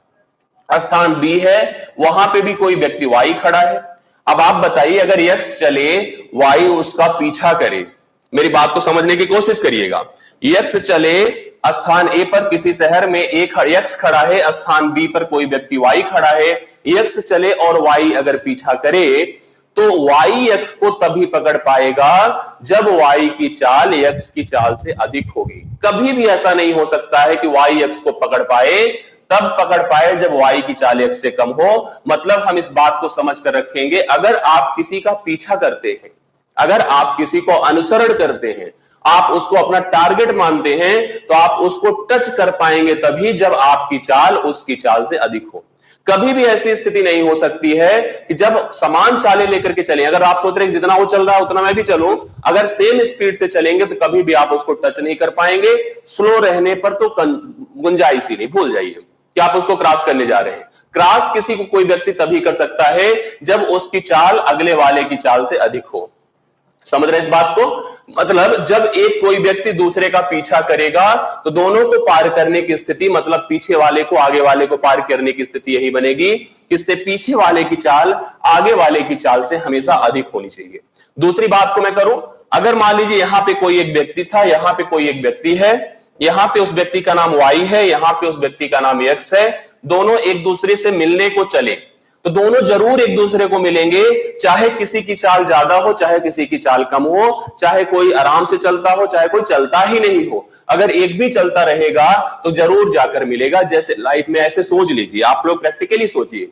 स्थान बी है, वहां पे भी कोई व्यक्ति वाई खड़ा है। अब आप बताइए, अगर एक्स चले, वाई उसका पीछा करे, मेरी बात को समझने की कोशिश करिएगा। एक्स चले, स्थान ए पर किसी शहर में एक एक्स खड़ा है, स्थान बी पर कोई व्यक्ति वाई खड़ा है। एक्स चले और वाई अगर पीछा करे, तो वाई एक्स को तभी पकड़ पाएगा जब वाई की चाल एक्स की चाल से अधिक होगी। कभी भी ऐसा नहीं हो सकता है कि वाई एक्स को पकड़ पाए, तब पकड़ पाए जब वाई की चाल एक्स से कम हो। मतलब हम इस बात को समझ कर रखेंगे, अगर आप किसी का पीछा करते हैं, अगर आप किसी को अनुसरण करते हैं, आप उसको अपना टारगेट मानते हैं, तो आप उसको टच कर पाएंगे तभी जब आपकी चाल उसकी चाल से अधिक हो। कभी भी ऐसी स्थिति नहीं हो सकती है कि जब समान चालें लेकर के चलें, अगर आप सोच रहे हैं जितना वो चल रहा है उतना मैं भी चलूं, अगर सेम स्पीड से चलेंगे तो कभी भी आप उसको टच नहीं कर पाएंगे। स्लो रहने पर तो गुंजाइश ही नहीं, भूल जाइए कि आप उसको क्रॉस करने जा रहे हैं। क्रॉस किसी को कोई व्यक्ति तभी कर सकता है जब उसकी चाल अगले वाले की चाल से अधिक हो। समझ रहे हैं इस बात को? मतलब जब एक कोई व्यक्ति दूसरे का पीछा करेगा तो दोनों को पार करने की स्थिति, मतलब पीछे वाले को आगे वाले को पार करने की स्थिति यही बनेगी, इससे पीछे वाले की चाल आगे वाले की चाल से हमेशा अधिक होनी चाहिए। दूसरी बात को मैं करूं, अगर मान लीजिए यहां पे कोई एक व्यक्ति था, यहां पे कोई एक व्यक्ति है, यहां पे उस व्यक्ति का नाम वाई है, यहां पे उस व्यक्ति का नाम एक्स है, दोनों एक दूसरे से मिलने को चले तो दोनों जरूर एक दूसरे को मिलेंगे, चाहे किसी की चाल ज्यादा हो, चाहे किसी की चाल कम हो, चाहे कोई आराम से चलता हो, चाहे कोई चलता ही नहीं हो। अगर एक भी चलता रहेगा तो जरूर जाकर मिलेगा। जैसे लाइफ में ऐसे सोच लीजिए, आप लोग प्रैक्टिकली सोचिए,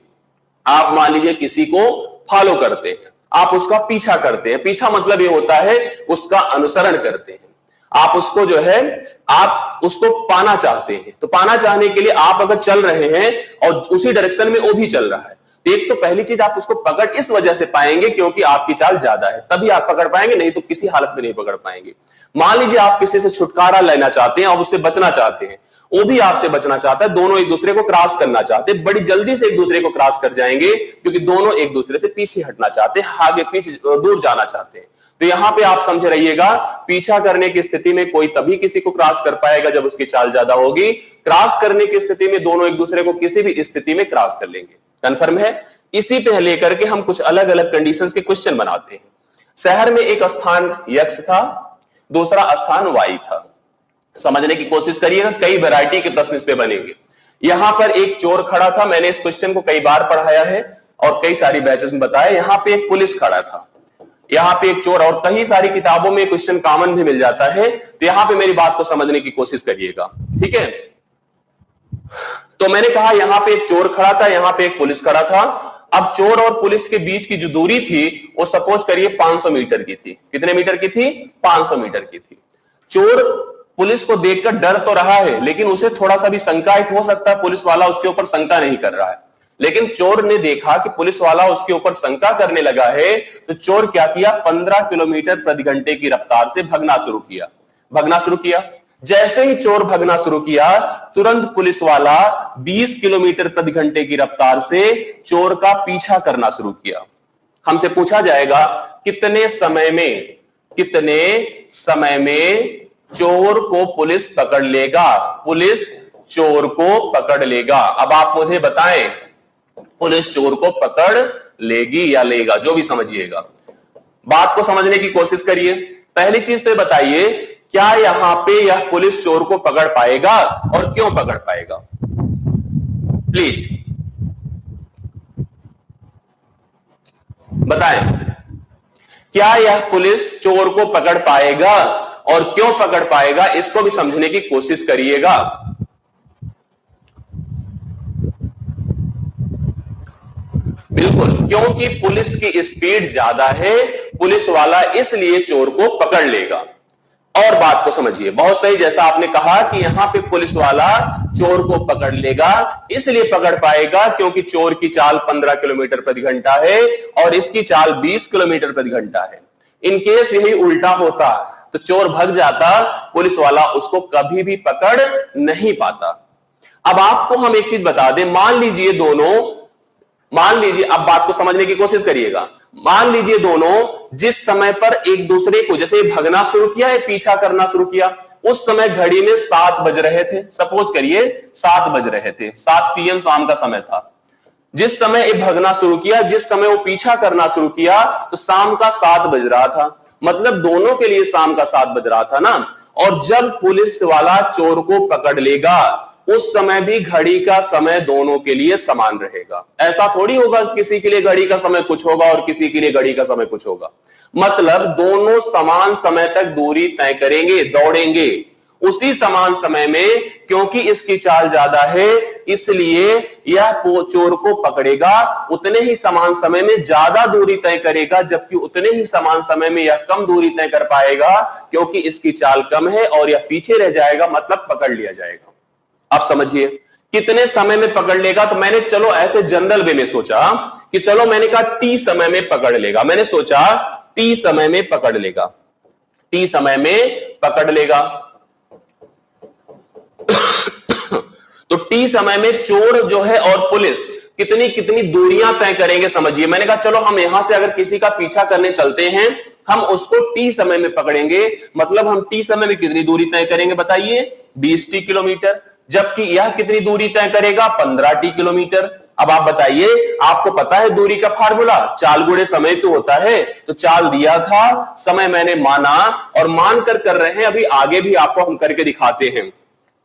आप मान लीजिए किसी को फॉलो करते हैं, आप उसका पीछा करते हैं। पीछा मतलब ये होता है उसका अनुसरण करते हैं, आप उसको जो है आप उसको पाना चाहते हैं। तो पाना चाहने के लिए आप अगर चल रहे हैं और उसी डायरेक्शन में वो भी चल रहा है, एक तो पहली चीज आप उसको पकड़ इस वजह से पाएंगे क्योंकि आपकी चाल ज्यादा है, तभी आप पकड़ पाएंगे, नहीं तो किसी हालत में नहीं पकड़ पाएंगे। मान लीजिए आप किसी से छुटकारा लेना चाहते हैं और उससे बचना चाहते हैं, वो भी आपसे बचना चाहता है, दोनों एक दूसरे को क्रॉस करना चाहते, बड़ी जल्दी से एक दूसरे को क्रॉस कर जाएंगे क्योंकि दोनों एक दूसरे से पीछे हटना चाहते, आगे पीछे दूर जाना चाहते हैं। तो यहां पे आप समझे रहिएगा, पीछा करने की स्थिति में कोई तभी किसी को क्रॉस कर पाएगा जब उसकी चाल ज्यादा होगी, क्रॉस करने की स्थिति में दोनों एक दूसरे को किसी भी स्थिति में क्रॉस कर लेंगे। कंफर्म है? इसी पे लेकर के हम कुछ अलग अलग कंडीशंस के क्वेश्चन बनाते हैं। शहर में एक स्थान x था, दूसरा स्थान y था। समझने की कोशिश करिएगा, कई वैरायटी के प्रश्न इस पे बनेंगे। यहां पर एक चोर खड़ा था, मैंने इस क्वेश्चन को कई बार पढ़ाया है और कई सारी बैचेस में बताया। यहां पे एक पुलिस खड़ा था, यहां पे एक चोर, और कई सारी किताबों में क्वेश्चन कॉमन भी मिल जाता है। तो यहां पे मेरी बात को समझने की कोशिश करिएगा, ठीक है? तो मैंने कहा यहां पे एक चोर खड़ा था, यहां पे एक पुलिस खड़ा था। अब चोर और पुलिस के बीच की जो दूरी थी वो सपोज करिए 500 मीटर की थी। कितने मीटर की थी? 500 मीटर की थी। चोर पुलिस को देखकर डर तो रहा है, लेकिन उसे थोड़ा सा भी शंका हो सकता है पुलिस वाला उसके ऊपर शंका नहीं कर रहा है। लेकिन चोर ने देखा कि पुलिस वाला उसके ऊपर शंका करने लगा है, तो चोर क्या किया? 15 किलोमीटर प्रति घंटे की रफ्तार से भगना शुरू किया। जैसे ही चोर भगना शुरू किया, तुरंत पुलिस वाला 20 किलोमीटर प्रति घंटे की रफ्तार से चोर का पीछा करना शुरू किया। हमसे पूछा जाएगा कितने समय में चोर को पुलिस पकड़ लेगा? पुलिस चोर को पकड़ लेगा। अब आप मुझे बताएं, पुलिस चोर को पकड़ लेगी या लेगा, जो भी समझिएगा। बात को समझने की कोशिश करिए। पहली चीज तो बताइए, क्या यहां पे यह पुलिस चोर को पकड़ पाएगा और क्यों पकड़ पाएगा? प्लीज बताएं, क्या यह पुलिस चोर को पकड़ पाएगा और क्यों पकड़ पाएगा? इसको भी समझने की कोशिश करिएगा। बिल्कुल, क्योंकि पुलिस की स्पीड ज्यादा है, पुलिस वाला इसलिए चोर को पकड़ लेगा। और बात को समझिए, बहुत सही, जैसा आपने कहा कि यहां पे पुलिस वाला चोर को पकड़ लेगा, इसलिए पकड़ पाएगा क्योंकि चोर की चाल 15 किलोमीटर प्रति घंटा है और इसकी चाल 20 किलोमीटर प्रति घंटा है। इन केस यही उल्टा होता तो चोर भग जाता, पुलिस वाला उसको कभी भी पकड़ नहीं पाता। अब आपको हम एक चीज बता दें, मान लीजिए, अब बात को समझने की कोशिश करिएगा। मान लीजिए दोनों जिस समय पर एक दूसरे को, जैसे भगना शुरू किया है, पीछा करना शुरू किया, उस समय घड़ी में 7 बज रहे थे। सपोज करिए 7 बज रहे थे, 7 PM शाम का समय था। जिस समय ये भगना शुरू किया, जिस समय वो पीछा करना शुरू किया, तो शाम का 7 बज रहा था। मतलब दोनों के लिए शाम का 7 बज रहा था ना। और जब पुलिस वाला चोर को पकड़ लेगा, उस समय भी घड़ी का समय दोनों के लिए समान रहेगा। ऐसा थोड़ी होगा किसी के लिए घड़ी का समय कुछ होगा और किसी के लिए घड़ी का समय कुछ होगा। मतलब दोनों समान समय तक दूरी तय करेंगे, दौड़ेंगे उसी समान समय में। क्योंकि इसकी चाल ज्यादा है, इसलिए यह चोर को पकड़ेगा, उतने ही समान समय में ज्यादा दूरी तय करेगा, जबकि उतने ही समान समय में यह कम दूरी तय कर पाएगा क्योंकि इसकी चाल कम है और यह पीछे रह जाएगा, मतलब पकड़ लिया जाएगा। आप समझिए कितने समय में पकड़ लेगा। तो मैंने चलो ऐसे जनरल वे में सोचा कि चलो, मैंने कहा T समय में पकड़ लेगा। मैंने सोचा T समय में पकड़ लेगा, T समय में पकड़ लेगा। तो T समय में चोर जो है और पुलिस कितनी कितनी दूरियां तय करेंगे, समझिए। मैंने कहा चलो हम यहां से अगर किसी का पीछा करने चलते हैं, हम उसको T समय में पकड़ेंगे। मतलब हम T समय में कितनी दूरी तय करेंगे बताइए? 20T kilometre. जबकि यह कितनी दूरी तय करेगा? 15T kilometre. अब आप बताइए, आपको पता है दूरी का फार्मूला, चाल गुणे समय तो होता है। तो चाल दिया था, समय मैंने माना और मानकर कर रहे हैं, अभी आगे भी आपको हम करके दिखाते हैं।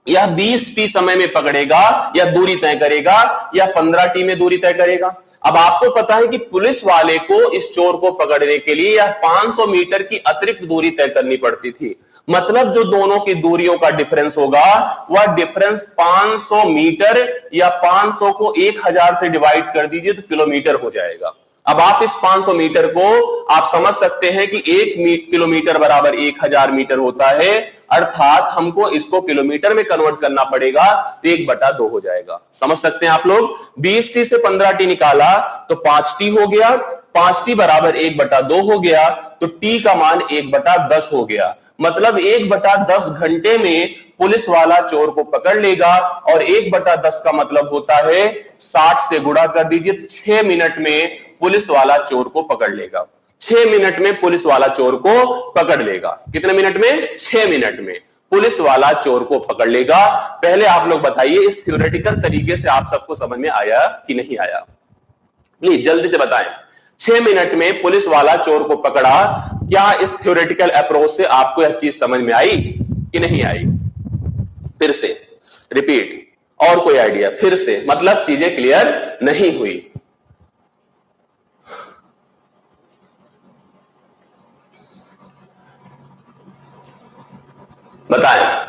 यह 20T समय में पकड़ेगा या दूरी तय करेगा, या 15T में दूरी तय करेगा। अब आपको पता है कि पुलिस वाले को इस चोर को पकड़ने के लिए यह 500 मीटर की अतिरिक्त दूरी तय करनी पड़ती थी। मतलब जो दोनों की दूरियों का डिफरेंस होगा, वह डिफरेंस 500 मीटर, या 500 को 1000 से डिवाइड कर दीजिए तो किलोमीटर हो जाएगा। अब आप इस 500 मीटर को आप समझ सकते हैं कि 1 किलोमीटर बराबर 1000 मीटर होता है। अर्थात हमको इसको किलोमीटर में कन्वर्ट करना पड़ेगा, तो 1/2 हो जाएगा। समझ सकते हैं आप लोग? 20T से 15T निकाला तो 5T हो गया, 5T बराबर 1/2 हो गया, तो T का मान 1/10 हो गया। मतलब 1/10 घंटे में पुलिस वाला चोर को पकड़ लेगा, और 1/10 का मतलब होता है 60 से गुणा कर दीजिए तो 6 मिनट में पुलिस वाला चोर को पकड़ लेगा। 6 मिनट में पुलिस वाला चोर को पकड़ लेगा। कितने मिनट में? 6 मिनट में पुलिस वाला चोर को पकड़ लेगा। पहले आप लोग बताइए इस थ्योरेटिकल तरीके से आप सबको समझ में आया कि नहीं आया? प्लीज जल्दी से बताएं। 6 मिनट में पुलिस वाला चोर को पकड़ा, क्या इस थ्योरेटिकल अप्रोच से आपको यह चीज समझ में आई कि नहीं आई? फिर से रिपीट, और कोई आइडिया? फिर से मतलब चीजें क्लियर नहीं हुई। बताएं।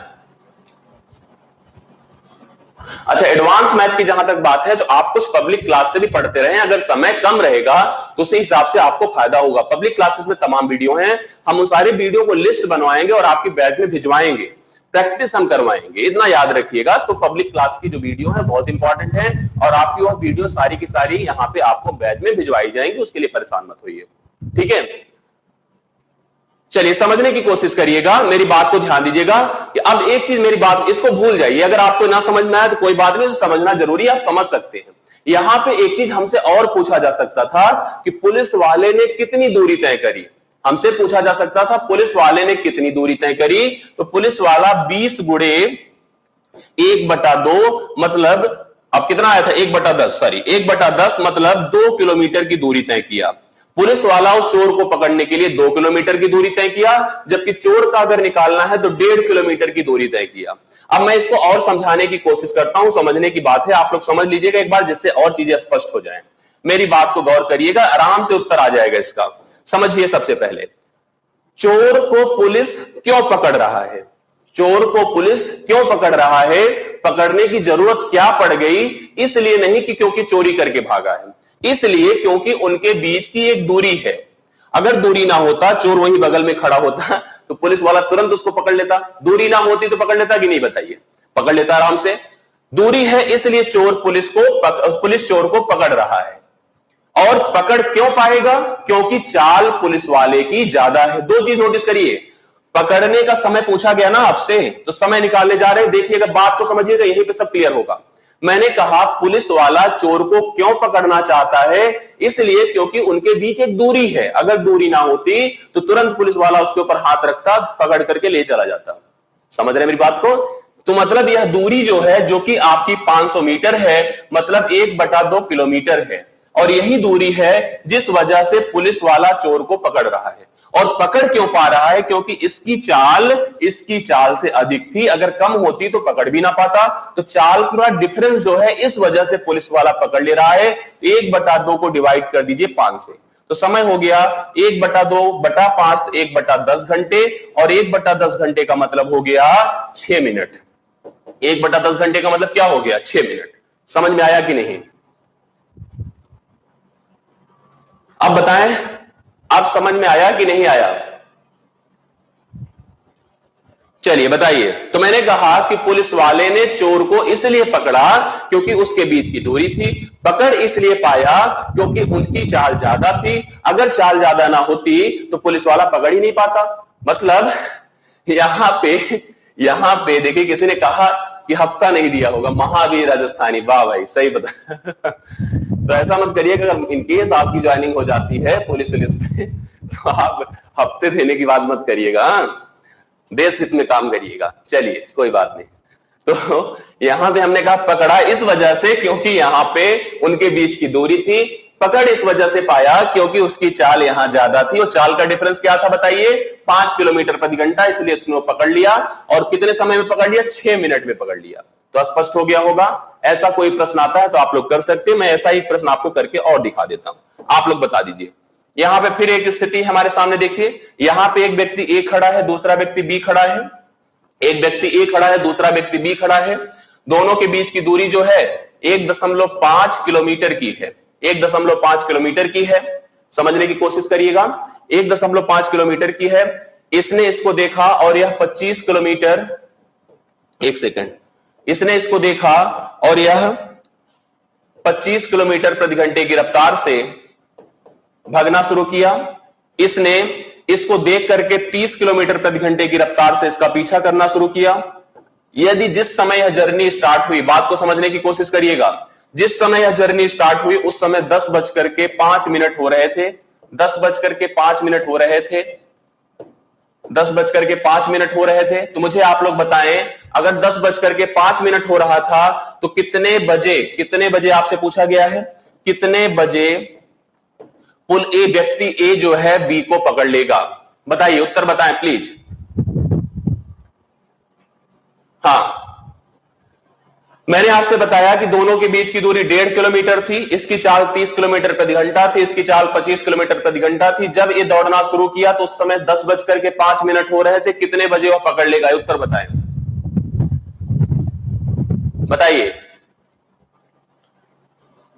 अच्छा, एडवांस मैथ की जहां तक बात है तो आप कुछ पब्लिक क्लास से भी पढ़ते रहें। अगर समय कम रहेगा तो उसी हिसाब से आपको फायदा होगा। पब्लिक क्लासेस में तमाम वीडियो हैं, हम उन सारे वीडियो को लिस्ट बनवाएंगे और आपकी बैच में भिजवाएंगे, प्रैक्टिस हम करवाएंगे। इतना याद रखिएगा। तो पब्लिक क्लास की जो वीडियो है बहुत इंपॉर्टेंट है, और आपकी वो वीडियो सारी की सारी यहाँ पे आपको बैच में भिजवाई जाएंगी, उसके लिए परेशान मत होइए, ठीक है? चलिए समझने की कोशिश करिएगा, मेरी बात को ध्यान दीजिएगा कि अब एक चीज, मेरी बात इसको भूल जाइए। अगर आपको ना समझ में आए तो कोई बात नहीं, समझना जरूरी है, आप समझ सकते हैं। यहां पे एक चीज हमसे और पूछा जा सकता था कि पुलिस वाले ने कितनी दूरी तय करी। हमसे पूछा जा सकता था पुलिस वाले ने कितनी दूरी तय करी, तो पुलिस वाला 20 गुणे 1/2 मतलब अब कितना आया था? 1/10, सॉरी 1/10 मतलब 2 किलोमीटर की दूरी तय किया। पुलिस वाला उस चोर को पकड़ने के लिए 2 किलोमीटर की दूरी तय किया, जबकि चोर का अगर निकालना है तो 1.5 किलोमीटर की दूरी तय किया। अब मैं इसको और समझाने की कोशिश करता हूं, समझने की बात है, आप लोग समझ लीजिएगा एक बार, जिससे और चीजें स्पष्ट हो जाएं। मेरी बात को गौर करिएगा, आराम से उत्तर आ जाएगा इसका। समझिए सबसे पहले, चोर को पुलिस क्यों पकड़ रहा है? चोर को पुलिस क्यों पकड़ रहा है? पकड़ने की जरूरत क्या पड़ गई? इसलिए नहीं कि क्योंकि चोरी करके भागा है, इसलिए क्योंकि उनके बीच की एक दूरी है। अगर दूरी ना होता, चोर वहीं बगल में खड़ा होता तो पुलिस वाला तुरंत उसको पकड़ लेता। दूरी ना होती तो पकड़ लेता कि नहीं? बताइए। पकड़ लेता आराम से। दूरी है इसलिए पुलिस चोर को पकड़ रहा है। और पकड़ क्यों पाएगा? क्योंकि चाल पुलिस वाले की ज्यादा है। दो चीज नोटिस करिए, पकड़ने का समय पूछा गया ना आपसे, तो समय निकालने जा रहे हैं। देखिएगा, बात को समझिएगा, यहीं पे सब क्लियर होगा। मैंने कहा पुलिस वाला चोर को क्यों पकड़ना चाहता है? इसलिए क्योंकि उनके बीच एक दूरी है। अगर दूरी ना होती तो तुरंत पुलिस वाला उसके ऊपर हाथ रखता, पकड़ करके ले चला जाता। समझ रहे मेरी बात को? तो मतलब यह दूरी जो है, जो कि आपकी 500 मीटर है, मतलब 1/2 किलोमीटर है, और यही दूरी है जिस वजह से पुलिस वाला चोर को पकड़ रहा है। और पकड़ क्यों पा रहा है? क्योंकि इसकी चाल से अधिक थी। अगर कम होती तो पकड़ भी ना पाता। तो चाल का डिफरेंस जो है, इस वजह से पुलिस वाला पकड़ ले रहा है। 1/2 को डिवाइड कर दीजिए 5 से, तो समय हो गया 1/2/5, 1/10 घंटे, और 1/10 घंटे का मतलब हो गया 6 मिनट। 1/10 घंटे का मतलब क्या हो गया? 6 मिनट। समझ में आया कि नहीं? अब बताएं, अब समझ में आया कि नहीं आया? चलिए बताइए। तो मैंने कहा कि पुलिस वाले ने चोर को इसलिए पकड़ा क्योंकि उसके बीच की दूरी थी। पकड़ इसलिए पाया क्योंकि उनकी चाल ज्यादा थी। अगर चाल ज्यादा ना होती तो पुलिस वाला पकड़ ही नहीं पाता। मतलब यहां पे देखिए, किसी ने कहा कि हफ्ता नहीं दिया होगा, महावीर राजस्थानी। वाह भाई, सही बता। तो ऐसा मत करिएगा, अगर इनकेस आपकी ज्वाइनिंग हो जाती है पुलिस में तो आप हफ्ते देने की बात मत करिएगा, देश हित में काम करिएगा। चलिए कोई बात नहीं। तो यहां पे हमने कहा पकड़ा इस वजह से क्योंकि यहां पे उनके बीच की दूरी थी। पकड़ इस वजह से पाया क्योंकि उसकी चाल यहां ज्यादा थी, और चाल का डिफरेंस क्या था बताइए? 5 किलोमीटर प्रति घंटा। इसलिए उसने पकड़ लिया, और कितने समय में पकड़ लिया? 6 मिनट में पकड़ लिया। तो स्पष्ट हो गया होगा। ऐसा कोई प्रश्न आता है तो आप लोग कर सकते हैं। मैं ऐसा ही प्रश्न आपको करके और दिखा देता हूं, आप लोग बता दीजिए। यहां पे फिर एक स्थिति हमारे सामने देखिए, यहां पे एक व्यक्ति ए खड़ा है, दूसरा व्यक्ति बी खड़ा है। एक व्यक्ति ए खड़ा है, दूसरा व्यक्ति बी खड़ा है। दोनों के बीच की दूरी जो है 1.5 किलोमीटर की है। 1.5 किलोमीटर की है। समझने की कोशिश करिएगा, 1.5 किलोमीटर की है। इसने इसको देखा और यह 25 किलोमीटर, एक सेकंड, इसने इसको देखा और यह 25 किलोमीटर प्रति घंटे की रफ्तार से भागना शुरू किया। इसने इसको देख करके 30 किलोमीटर प्रति घंटे की रफ्तार से इसका पीछा करना शुरू किया। यदि जिस समय यह जर्नी स्टार्ट हुई, बात को समझने की कोशिश करिएगा, जिस समय यह जर्नी स्टार्ट हुई उस समय 10:05 हो रहे थे, 10:05 हो रहे थे, 10:05 हो रहे थे। तो मुझे आप लोग बताएं, अगर 10:05 हो रहा था तो कितने बजे आपसे पूछा गया है, कितने बजे पुल ए, व्यक्ति ए जो है बी को पकड़ लेगा? बताइए, उत्तर बताएं प्लीज। हाँ, मैंने आपसे बताया कि दोनों के बीच की दूरी 1.5 किलोमीटर थी, इसकी चाल 30 किलोमीटर प्रति घंटा थी, इसकी चाल 25 किलोमीटर प्रति घंटा थी। जब ये दौड़ना शुरू किया तो उस समय 10:05 हो रहे थे। कितने बजे वह पकड़ लेगा? उत्तर बताएं, बताइए।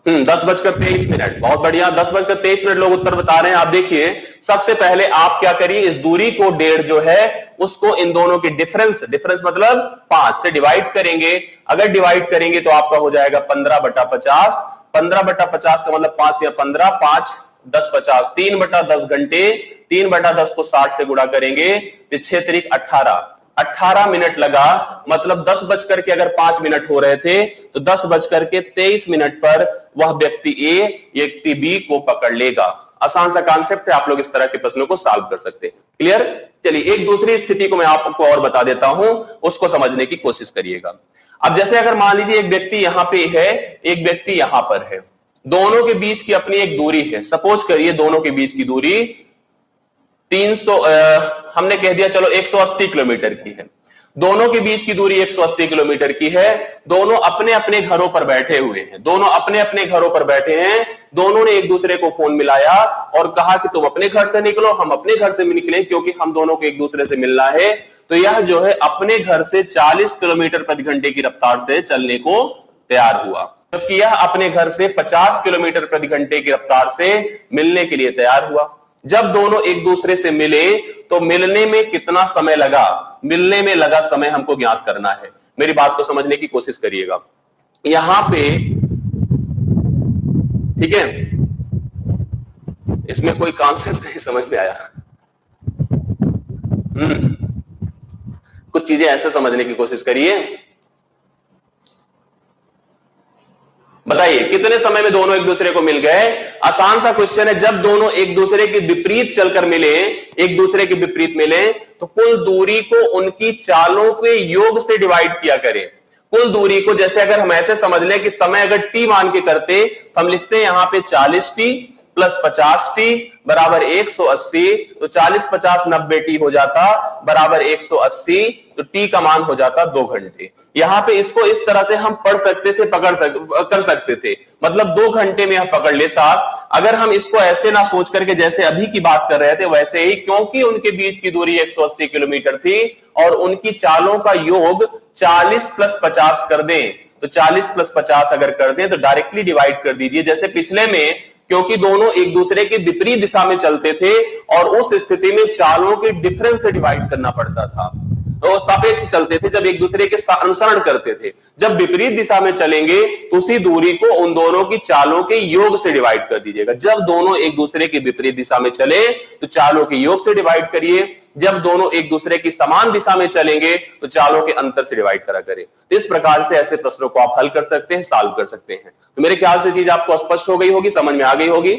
10:23। बहुत बढ़िया, 10:23 लोग उत्तर बता रहे हैं। आप देखिए, सबसे पहले आप क्या करिए, इस दूरी को 1.5 जो है उसको इन दोनों के डिफरेंस मतलब 5 से डिवाइड करेंगे। अगर डिवाइड करेंगे तो आपका हो जाएगा 15/50। 15/50 का मतलब 5 या 15, 5 10 50, 3/10 घंटे। 3/10 को 60 से गुणा करेंगे तो 6 त्रिक 18 मिनट लगा। मतलब 10:05 हो रहे थे तो 10:23 पर वह व्यक्ति ए व्यक्ति बी को पकड़ लेगा। आसान सा कॉन्सेप्ट है, आप लोग इस तरह के प्रश्नों को सॉल्व कर सकते हैं। क्लियर? चलिए एक दूसरी स्थिति को मैं आपको और बता देता हूं, उसको समझने की कोशिश करिएगा। अब जैसे अगर मान लीजिए एक व्यक्ति यहां पे है, एक व्यक्ति यहां पर है, दोनों के बीच की अपनी एक दूरी है। सपोज करिए दोनों के बीच की दूरी 300 हमने कह दिया चलो 180 किलोमीटर की है। दोनों के बीच की दूरी 180 किलोमीटर की है। दोनों अपने अपने घरों पर बैठे हुए हैं, दोनों अपने अपने घरों पर बैठे हैं। दोनों ने एक दूसरे को फोन मिलाया और कहा कि तुम अपने घर से निकलो, हम अपने घर से निकले, क्योंकि हम दोनों को एक दूसरे से मिलना है। तो यह जो है अपने घर से 40 किलोमीटर प्रति घंटे की रफ्तार से चलने को तैयार हुआ, जबकि यह अपने घर से 50 किलोमीटर प्रति घंटे की रफ्तार से मिलने के लिए तैयार हुआ। जब दोनों एक दूसरे से मिले तो मिलने में कितना समय लगा? मिलने में लगा समय हमको ज्ञात करना है। मेरी बात को समझने की कोशिश करिएगा। यहां पे ठीक है, इसमें कोई कॉन्सेप्ट नहीं समझ में आया। कुछ चीजें ऐसे समझने की कोशिश करिए। बताइए कितने समय में दोनों एक दूसरे को मिल गए? आसान सा क्वेश्चन है। जब दोनों एक दूसरे के विपरीत चलकर मिले, एक दूसरे के विपरीत मिले, तो कुल दूरी को उनकी चालों के योग से डिवाइड किया करें। कुल दूरी को, जैसे अगर हम ऐसे समझ लें कि समय अगर टी मान के करते तो हम लिखते हैं यहां पे 40t प्लस 50t बराबर 180। तो 40 50 90 टी हो जाता बराबर 180। तो टी का मान हो जाता 2 घंटे। यहां पे इसको इस तरह से हम पढ़ सकते थे, कर सकते थे, मतलब 2 घंटे में यह पकड़ लेता। अगर हम इसको ऐसे ना सोच करके जैसे अभी की बात कर रहे थे वैसे ही, क्योंकि उनके बीच की दूरी 180 किलोमीटर थी और उनकी चालों का योग 40 प्लस 50 कर दें, तो 40 प्लस 50 अगर कर दें तो डायरेक्टली डिवाइड कर दीजिए। जैसे पिछले में, क्योंकि दोनों एक दूसरे के विपरीत दिशा में चलते थे और उस स्थिति में चालों के डिफरेंस से डिवाइड करना पड़ता था, तो सापेक्ष चलते थे जब एक दूसरे के अनुसरण करते थे। जब विपरीत दिशा में चलेंगे तो उसी दूरी को उन दोनों की चालों के योग से डिवाइड कर दीजिएगा। जब दोनों एक दूसरे के विपरीत दिशा में चले तो चालों के योग से डिवाइड करिए। जब दोनों एक दूसरे की समान दिशा में चलेंगे तो चालों के अंतर से डिवाइड करा करें। तो इस प्रकार से ऐसे प्रश्नों को आप हल कर सकते हैं, सॉल्व कर सकते हैं। तो मेरे ख्याल से चीज आपको स्पष्ट हो गई होगी, समझ में आ गई होगी।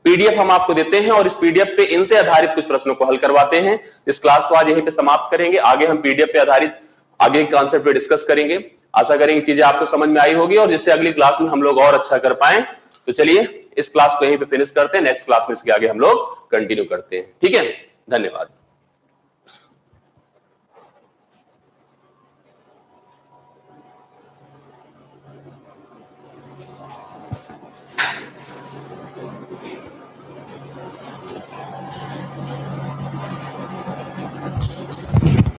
पीडीएफ हम आपको देते हैं और इस पीडीएफ पे इनसे आधारित कुछ प्रश्नों को हल करवाते हैं। इस क्लास को आज यहीं पे समाप्त करेंगे। आगे हम पीडीएफ पे आधारित आगे कॉन्सेप्ट पे डिस्कस करेंगे। आशा करेंगे चीजें आपको समझ में आई होगी और जिससे अगली क्लास में हम लोग और अच्छा कर पाए। तो चलिए इस क्लास को यहीं पे फिनिश करते हैं, नेक्स्ट क्लास में इसके आगे हम लोग कंटिन्यू करते हैं। ठीक है, धन्यवाद।